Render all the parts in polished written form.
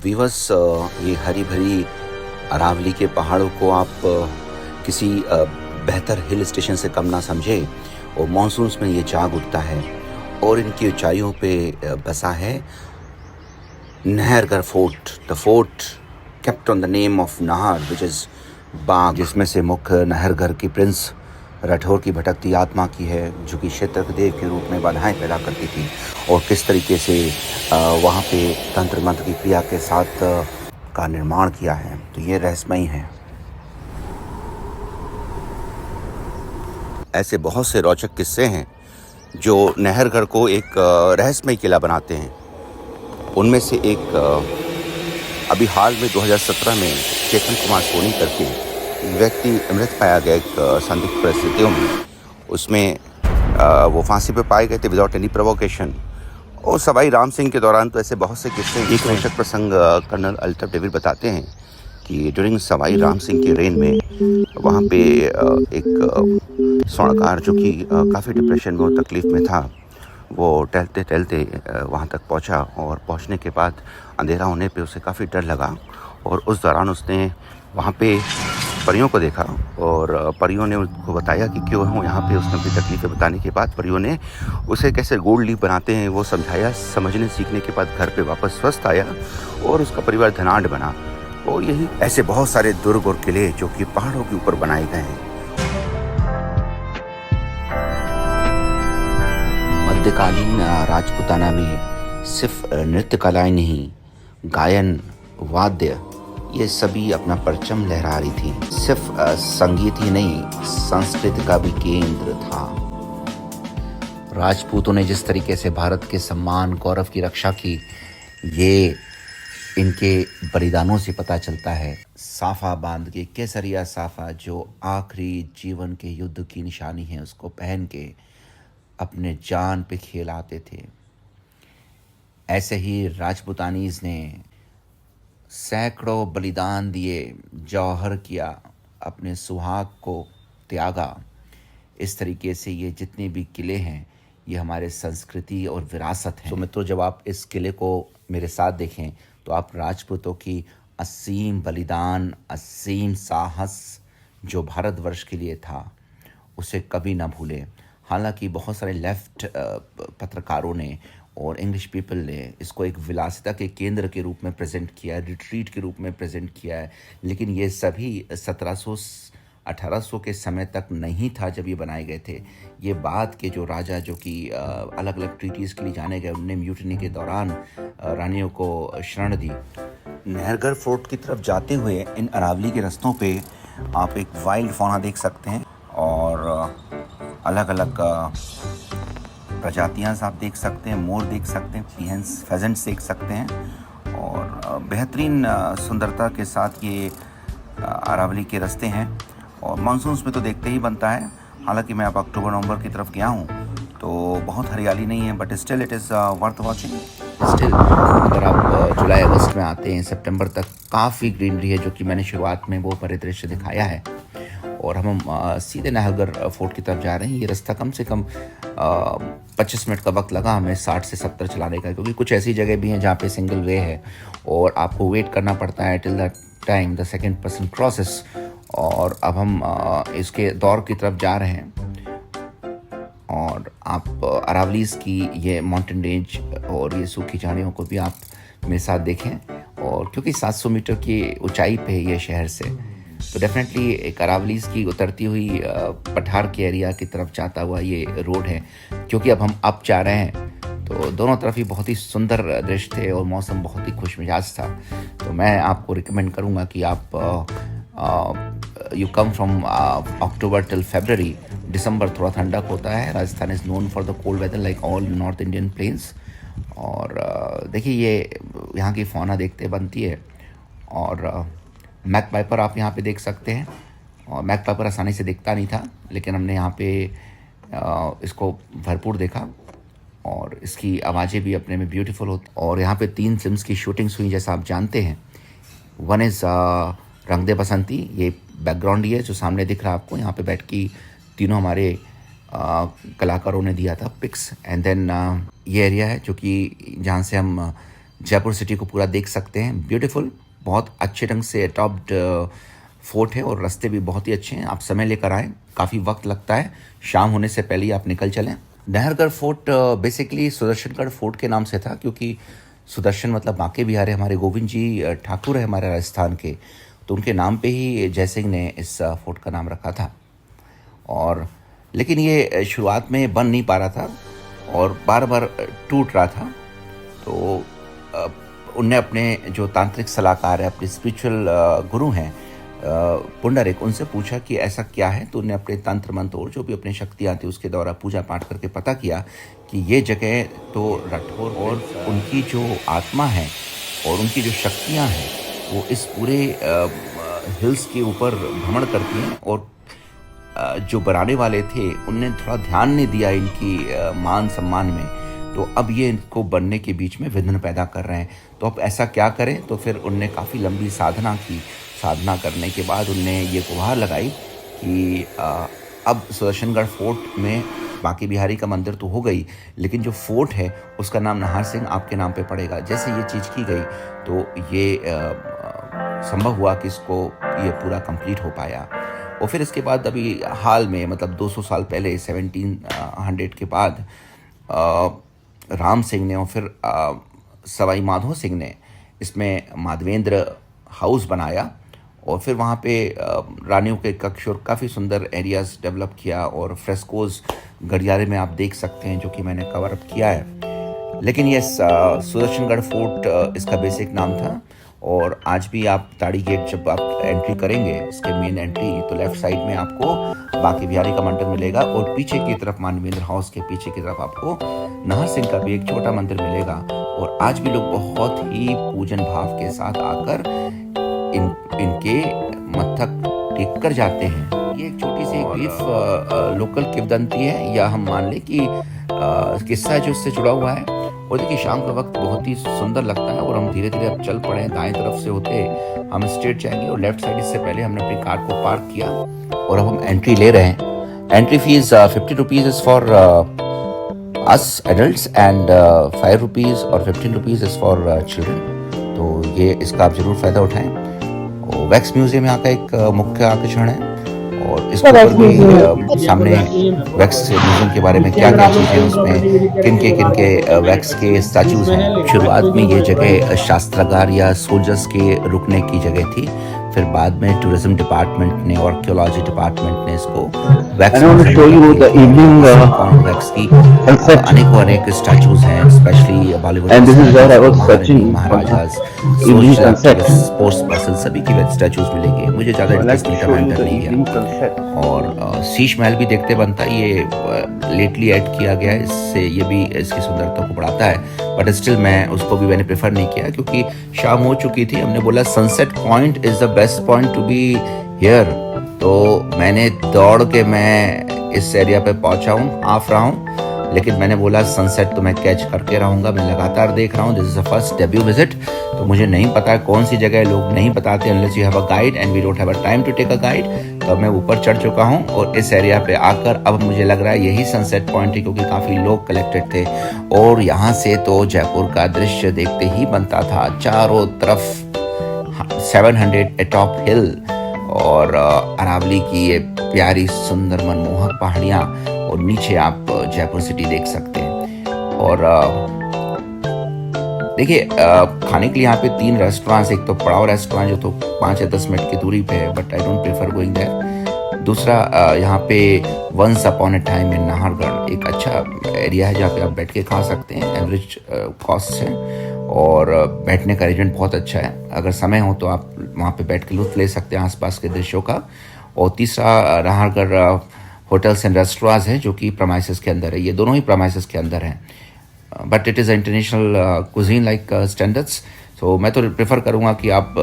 Viewers, ये हरी भरी अरावली के पहाड़ों को आप किसी बेहतर हिल स्टेशन से कम ना समझे। और मानसून्स में ये जाग उठता है और इनकी ऊंचाइयों पे बसा है Nahargarh fort. The fort kept on the name of Nahar which is bagh, जिसमें से मुख्य नहरगढ़ की प्रिंस राठौर की भटकती आत्मा की है, जो कि क्षेत्र देव के रूप में बाधाएं पैदा करती थी, और किस तरीके से वहाँ पे तंत्र मंत्र की क्रिया के साथ का निर्माण किया है। तो ये रहस्यमयी है। ऐसे बहुत से रोचक किस्से हैं जो नहरगढ़ को एक रहस्यमयी किला बनाते हैं। उनमें से एक अभी हाल में 2017 में चेतन कुमार सोनी करके व्यक्ति मृत पाया गया एक संदिग्ध परिस्थितियों में। उसमें वो फांसी पे पाए गए थे विदाउट एनी प्रोवोकेशन। और सवाई राम सिंह के दौरान तो ऐसे बहुत से किस्से। एक रोचक प्रसंग कर्नल अल्ताफ डेविड बताते हैं कि ड्यूरिंग सवाई राम सिंह के रेन में वहाँ पे एक स्वर्णकार जो कि काफ़ी डिप्रेशन में और तकलीफ़ में था, वो टहलते टहलते वहाँ तक पहुँचा, और पहुँचने के बाद अंधेरा होने पे उसे काफ़ी डर लगा। और उस दौरान उसने वहाँ पे परियों को देखा, और परियों ने उसको बताया कि क्यों हूँ यहाँ पे। उसने अपनी तकलीफ़ें बताने के बाद परियों ने उसे कैसे गोल्ड लीफ बनाते हैं वो समझाया। समझने सीखने के बाद घर पे वापस स्वस्थ आया और उसका परिवार धनाढ़ बना। और यही ऐसे बहुत सारे दुर्ग और किले जो कि पहाड़ों के ऊपर बनाए गए हैं। मध्यकालीन राजपूताना में सिर्फ नृत्य कलाएं नहीं, गायन, वाद्य, ये सभी अपना परचम लहरा रही थी। सिर्फ संगीत ही नहीं, संस्कृति का भी केंद्र था। राजपूतों ने जिस तरीके से भारत के सम्मान गौरव की रक्षा की, ये इनके बलिदानों से पता चलता है। साफा बांध के, केसरिया साफा जो आखिरी जीवन के युद्ध की निशानी है, उसको पहन के अपने जान पे खेलाते थे। ऐसे ही राजपूतानीज ने सैकड़ों बलिदान दिए, जौहर किया, अपने सुहाग को त्यागा। इस तरीके से ये जितने भी किले हैं, ये हमारे संस्कृति और विरासत हैं। तो मित्रों, जब आप इस किले को मेरे साथ देखें तो आप राजपूतों की असीम बलिदान, असीम साहस जो भारतवर्ष के लिए था, उसे कभी ना भूलें। हालांकि बहुत सारे लेफ्ट पत्रकारों ने और इंग्लिश पीपल ने इसको एक विलासिता के केंद्र के रूप में प्रेजेंट किया है, रिट्रीट के रूप में प्रेजेंट किया है, लेकिन ये सभी 1700-1800 के समय तक नहीं था जब ये बनाए गए थे। ये बाद के जो राजा जो कि अलग अलग ट्रीटीज़ के लिए जाने गए, उनने म्यूटनी के दौरान रानियों को शरण दी। नहरगढ़ फोर्ट की तरफ जाते हुए इन अरावली के रास्तों पे आप एक वाइल्ड फौना देख सकते हैं, और अलग अलग प्रजातियां आप देख सकते हैं। मोर देख सकते हैं, पीहन्स, फेजेंट्स देख सकते हैं, और बेहतरीन सुंदरता के साथ ये अरावली के रास्ते हैं। और मानसून्स में तो देखते ही बनता है। हालांकि मैं अब अक्टूबर नवंबर की तरफ गया हूँ तो बहुत हरियाली नहीं है, but still it is worth watching. Still अगर आप जुलाई अगस्त में आते हैं, सितंबर तक काफ़ी ग्रीनरी है, जो कि मैंने शुरुआत में वो परिदृश्य दिखाया है। और हम सीधे नहरगढ़ फोर्ट की तरफ जा रहे हैं। ये रास्ता कम से कम 25 मिनट का वक्त लगा हमें 60 से 70 चलाने का, क्योंकि कुछ ऐसी जगह भी हैं जहाँ पे सिंगल वे है और आपको वेट करना पड़ता है till the time the second person crosses. और अब हम इसके दौर की तरफ जा रहे हैं, और आप अरावलीज की ये माउंटेन रेंज और ये सूखी झाड़ियों को भी आप मेरे साथ देखें। और क्योंकि 700 मीटर की ऊंचाई पे है ये शहर से, तो डेफिनेटली एक अरावलीज की उतरती हुई पठार के एरिया की तरफ जाता हुआ ये रोड है। क्योंकि अब हम अप जा रहे हैं तो दोनों तरफ ही बहुत ही सुंदर दृश्य थे और मौसम बहुत ही खुशमिजाज था। तो मैं आपको रिकमेंड करूँगा कि आप you come from October till February. दिसंबर थोड़ा ठंडक होता है। Rajasthan is known for the cold weather like all north Indian plains. और देखिए, ये यहाँ की फौना देखते बनती है। और मैकपाइपर आप यहाँ पे देख सकते हैं। और मैकपाइपर आसानी से दिखता नहीं था, लेकिन हमने यहाँ पे इसको भरपूर देखा, और इसकी आवाज़ें भी अपने में ब्यूटीफुल होती। और यहाँ पे 3 फिल्म्स की शूटिंग्स हुई, जैसा आप जानते हैं। वन इज़ रंग दे बसंती, ये बैकग्राउंड ही है जो सामने दिख रहा है आपको। यहाँ पे बैठ के तीनों हमारे कलाकारों ने दिया था पिक्स। एंड देन ये एरिया है जो कि जहाँ से हम जयपुर सिटी को पूरा देख सकते हैं। ब्यूटीफुल, बहुत अच्छे ढंग से टॉप्ड फोर्ट है और रास्ते भी बहुत ही अच्छे हैं। आप समय लेकर आएँ, काफ़ी वक्त लगता है, शाम होने से पहले ही आप निकल चलें। Nahargarh fort basically Sudarshangarh fort के नाम से था, क्योंकि सुदर्शन मतलब बांके बिहारी हमारे गोविंद जी ठाकुर है हमारे राजस्थान के, तो उनके नाम पे ही जयसिंह ने इस फोर्ट का नाम रखा था। और लेकिन ये शुरुआत में बन नहीं पा रहा था और बार बार टूट रहा था। तो उनने अपने जो तांत्रिक सलाहकार है, अपने स्पिरिचुअल गुरु हैं पुंडरिक, उनसे पूछा कि ऐसा क्या है। तो उन्हें अपने तंत्र मंत्र और जो भी अपनी शक्तियाँ थी उसके द्वारा पूजा पाठ करके पता किया कि ये जगह तो राठौर और उनकी जो आत्मा है और उनकी जो शक्तियाँ हैं वो इस पूरे हिल्स के ऊपर भ्रमण करती हैं। और जो बनाने वाले थे उनने थोड़ा ध्यान नहीं दिया इनकी मान सम्मान में, तो अब ये इनको बनने के बीच में विघ्न पैदा कर रहे हैं। तो अब ऐसा क्या करें। तो फिर उनने काफ़ी लंबी साधना की। साधना करने के बाद उनने ये गुहार लगाई कि अब सुदर्शनगढ़ फोर्ट में बांके बिहारी का मंदिर तो हो गई, लेकिन जो फोर्ट है उसका नाम नाहर सिंह आपके नाम पे पड़ेगा। जैसे ये चीज़ की गई तो ये संभव हुआ कि इसको ये पूरा कंप्लीट हो पाया। और फिर इसके बाद अभी हाल में मतलब 200 साल पहले 1700 के बाद राम सिंह ने और फिर सवाई माधो सिंह ने इसमें माधवेंद्र हाउस बनाया और फिर वहाँ पे रानियों के कक्ष और काफ़ी सुंदर एरियाज़ डेवलप किया। और फ्रेस्कोज गढ़ियारे में आप देख सकते हैं, जो कि मैंने कवर अप किया है। लेकिन ये सुदर्शनगढ़ फोर्ट इसका बेसिक नाम था। और आज भी आप ताड़ी गेट जब आप एंट्री करेंगे, इसके मेन एंट्री, तो लेफ्ट साइड में आपको बांके बिहारी का मंदिर मिलेगा और पीछे की तरफ मानवेंद्र हाउस के पीछे की तरफ आपको नाहर सिंह का भी एक छोटा मंदिर मिलेगा। और आज भी लोग बहुत ही पूजन भाव के साथ आकर इनके मस्तक टेक कर जाते हैं। ये एक छोटी सी ब्रीफ लोकल किंवदंती है, या हम मान लें कि किस्सा जो इससे जुड़ा हुआ है। और देखिए शाम का वक्त बहुत ही सुंदर लगता है और हम धीरे धीरे अब चल पड़े हैं। दाएं तरफ से होते हम स्ट्रेट जाएंगे और लेफ्ट साइड इससे पहले हमने अपनी कार को पार्क किया और अब हम एंट्री ले रहे हैं। Entry fees 50 rupees is for us adults and 5 rupees और 15 रुपीज़ इज़ फॉर चिल्ड्रन। तो ये इसका आप ज़रूर फ़ायदा उठाएं। और वैक्स म्यूजियम यहाँ का एक मुख्य आकर्षण है और इसके ऊपर भी सामने वैक्स म्यूजियम के बारे में क्या क्या चीज़ें, उसमें किन के वैक्स के स्टैचूज हैं। शुरुआत में ये जगह शास्त्रागार या सोल्जर्स के रुकने की जगह थी, फिर बाद में टूरिज्म डिपार्टमेंट ने और आर्कियोलॉजी डिपार्टमेंट ने इसको वैक्स की अनेक स्टैचूज हैं, specially Bollywood Maharaja's, sports person, सभी की स्टैचूज मिलेंगे। मुझे ज़्यादा इंटरेस्ट नहीं था, एंटर नहीं किया। और शीश महल भी देखते बनता है, ये लेटली ऐड किया गया है, इससे ये भी इसकी सुंदरता को बढ़ाता है। बट स्टिल मैं उसको भी मैंने प्रेफर नहीं किया क्योंकि शाम हो चुकी थी। हमने बोला sunset point is the best point to be here, तो मैंने दौड़ के मैं इस एरिया पे पहुंचा हूँ, हाफ रहा हूँ, लेकिन मैंने बोला सनसेट तो मैं कैच करके रहूँगा। मैं लगातार देख रहा हूँ, this is the first debut visit, तो मुझे नहीं पता कौन सी जगह, लोग नहीं बताते unless you have a guide and we don't have a time to take a guide. तो मैं ऊपर चढ़ चुका हूँ और इस एरिया पे आकर अब मुझे लग रहा है यही सनसेट पॉइंट है, क्योंकि काफ़ी लोग कलेक्टेड थे और यहाँ से तो जयपुर का दृश्य देखते ही बनता था। चारों तरफ 700 एटॉप हिल और अरावली की ये प्यारी सुंदर मनमोहक पहाड़ियाँ और नीचे आप जयपुर सिटी देख सकते हैं। और देखिए खाने के लिए यहाँ पे 3 रेस्टोरेंट्स, एक तो पड़ाव रेस्टोरेंट जो तो 5 या 10 मिनट की दूरी पे है, but I don't prefer going there. दूसरा यहाँ पे once upon a time in Nahargarh एक अच्छा एरिया है जहाँ पे आप बैठ के खा सकते हैं, एवरेज कॉस्ट है और बैठने का अरेंजमेंट बहुत अच्छा है। अगर समय हो तो आप वहाँ पे बैठ के लुत्फ ले सकते हैं आसपास के दृश्यों का। और तीसरा नाहरगढ़ होटल्स एंड रेस्टोरेंट्स है जो कि प्रमाइसेस के अंदर है, ये दोनों ही प्रमाइसेस के अंदर हैं, but it is international cuisine like standards. So मैं तो प्रेफर करूँगा कि आप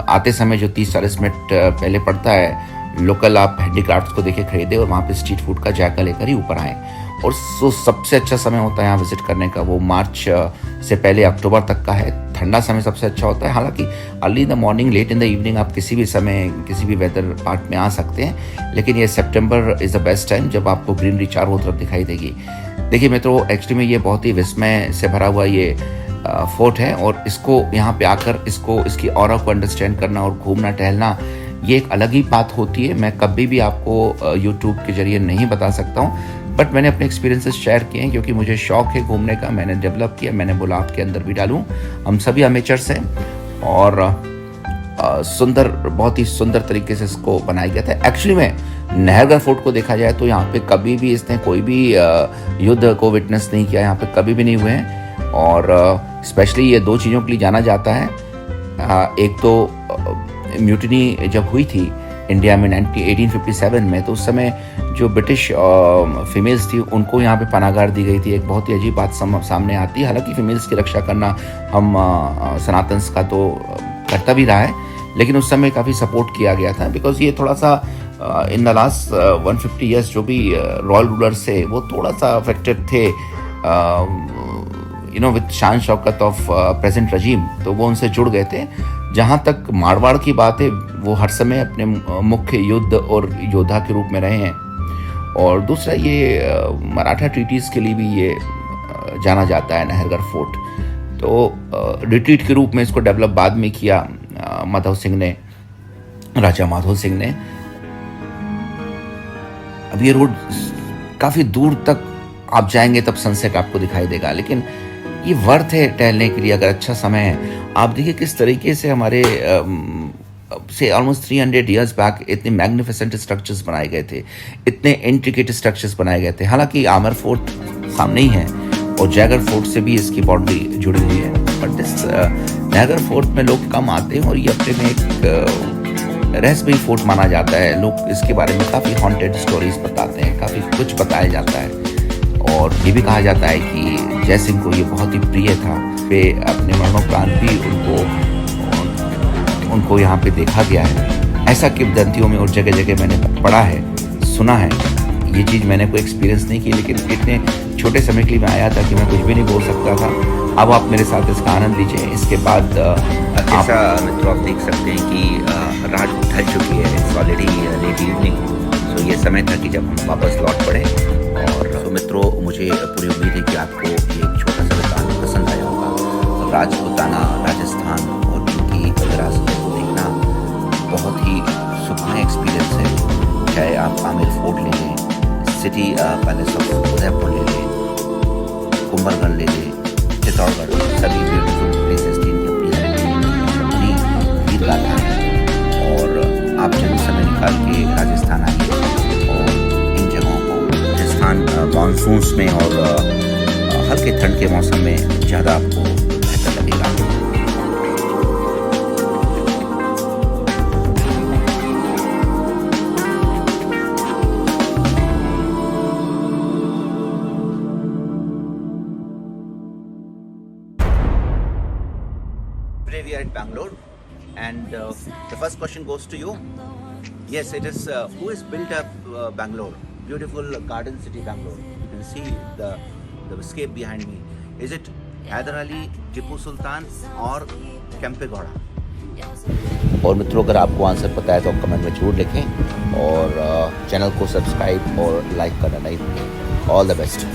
आते समय जो 30-40 मिनट पहले पड़ता है, लोकल आप हैंडीक्राफ्ट्स को देखे खरीदे और वहाँ पे स्ट्रीट फूड का जायका लेकर ही ऊपर आएँ। और जो सबसे अच्छा समय होता है यहाँ विजिट करने का वो मार्च से पहले अक्टूबर तक का है। ठंडा समय सबसे अच्छा होता है, हालांकि early in the morning late in the evening आप किसी भी समय किसी भी वेदर पार्ट में आ सकते हैं, लेकिन ये सितंबर इज़ द बेस्ट टाइम जब आपको ग्रीनरी चारों तरफ दिखाई देगी। देखिए मित्रों, एक्चुअली में ये बहुत ही विस्मय से भरा हुआ ये फोर्ट है और इसको यहाँ पे आकर इसकी ऑरा को अंडरस्टैंड करना और घूमना टहलना ये एक अलग ही बात होती है। मैं कभी भी आपको यूट्यूब के जरिए नहीं बता सकता हूँ, बट मैंने अपने एक्सपीरियंसेस शेयर किए हैं क्योंकि मुझे शौक है घूमने का, मैंने डेवलप किया, मैंने बोला आपके अंदर भी डालूँ। हम सभी अमेचर्स हैं और बहुत ही सुंदर तरीके से इसको बनाया गया था। एक्चुअली में नहरगढ़ फोर्ट को देखा जाए तो यहाँ पे कभी भी इसने कोई भी युद्ध को विटनेस नहीं किया, यहाँ पे कभी भी नहीं हुए हैं। और स्पेशली ये 2 चीज़ों के लिए जाना जाता है। एक तो म्यूटनी जब हुई थी इंडिया में 1857 में, तो उस समय जो ब्रिटिश फीमेल्स थी उनको यहाँ पे पनाहगाह दी गई थी। एक बहुत ही अजीब बात सामने आती है। हालांकि फीमेल्स की रक्षा करना हम सनातन का तो करता भी रहा है, लेकिन उस समय काफ़ी सपोर्ट किया गया था बिकॉज ये थोड़ा सा इन द लास्ट 150 ईयर्स जो भी रॉयल रूलर्स थे वो थोड़ा सा अफेक्टेड थे विद शान शौकत ऑफ प्रेजेंट रजीम, तो वो उनसे जुड़ गए थे। जहाँ तक मारवाड़ की बात है, वो हर समय अपने मुख्य युद्ध और योद्धा के रूप में रहे हैं। और दूसरा ये मराठा ट्रीटीज़ के लिए भी ये जाना जाता है नहरगढ़ फोर्ट। तो रिट्रीट के रूप में इसको डेवलप बाद में किया माधव सिंह ने, राजा माधव सिंह ने। अब ये रोड काफ़ी दूर तक आप जाएंगे तब सनसेट आपको दिखाई देगा, लेकिन ये वर्थ है टहलने के लिए अगर अच्छा समय है। आप देखिए किस तरीके से हमारे से ऑलमोस्ट 300 ईयर्स बैक इतने मैग्निफिसेंट स्ट्रक्चर्स बनाए गए थे, इतने इंट्रिकेट स्ट्रक्चर्स बनाए गए थे। हालांकि आमर फोर्ट सामने ही है और जयगढ़ फोर्ट से भी इसकी बाउंड्री जुड़ी हुई है, बट इस नहरगढ़ फोर्ट में लोग कम आते हैं और ये अपने में एक रहस्यमयी फोर्ट माना जाता है। लोग इसके बारे में काफ़ी हॉन्टेड स्टोरीज बताते हैं, काफ़ी कुछ बताया जाता है। और ये भी कहा जाता है कि जय सिंह को ये बहुत ही प्रिय था। वे अपने मरणोपरांत भी उनको यहाँ पे देखा गया है, ऐसा किंवदंतियों में और जगह जगह मैंने पढ़ा है, सुना है। ये चीज़ मैंने कोई एक्सपीरियंस नहीं की, लेकिन इतने छोटे समय के लिए मैं आया था कि मैं कुछ भी नहीं बोल सकता था। अब आप मेरे साथ इसका आनंद लीजिए। इसके बाद ऐसा मित्रों आप देख सकते हैं कि रात ढल चुकी है, इट्स ऑलरेडी लेट इवनिंग। तो ये समय था कि जब हम वापस लौट पड़े। और तो मित्रों, मुझे पूरी उम्मीद है कि आपको ये एक छोटा सा बताना पसंद आया होगा। राजपूताना राजस्थान और इनकी विरासतों को देखना बहुत ही सुखमय एक्सपीरियंस है। चाहे आप आमेर फोर्ट ले लें, सिटी पैलेस ऑफ उदयपुर ले लें, कुंभलगढ़ ले लें, चित्तौड़गढ़, सभी ब्यूटीफुल प्लेसेस की अपनी गीत गाता है। और आप जब समय निकाल के राजस्थान आइए और इन जगहों को, राजस्थान मानसून्स में और हल्के ठंड के मौसम में ज़्यादा आपको बेहतर लगेगा। Today we are at Bangalore, and the first question goes to you. Yes, it is. Who has built up Bangalore? Beautiful garden city Bangalore. You can see the escape behind me. Is it Hyder Ali, Tipu Sultan, or Kempegowda? और मित्रों, अगर आपको answer पता है तो आप comment में जरूर लिखें और चैनल को सब्सक्राइब और लाइक करना नहीं भूलें। All the best.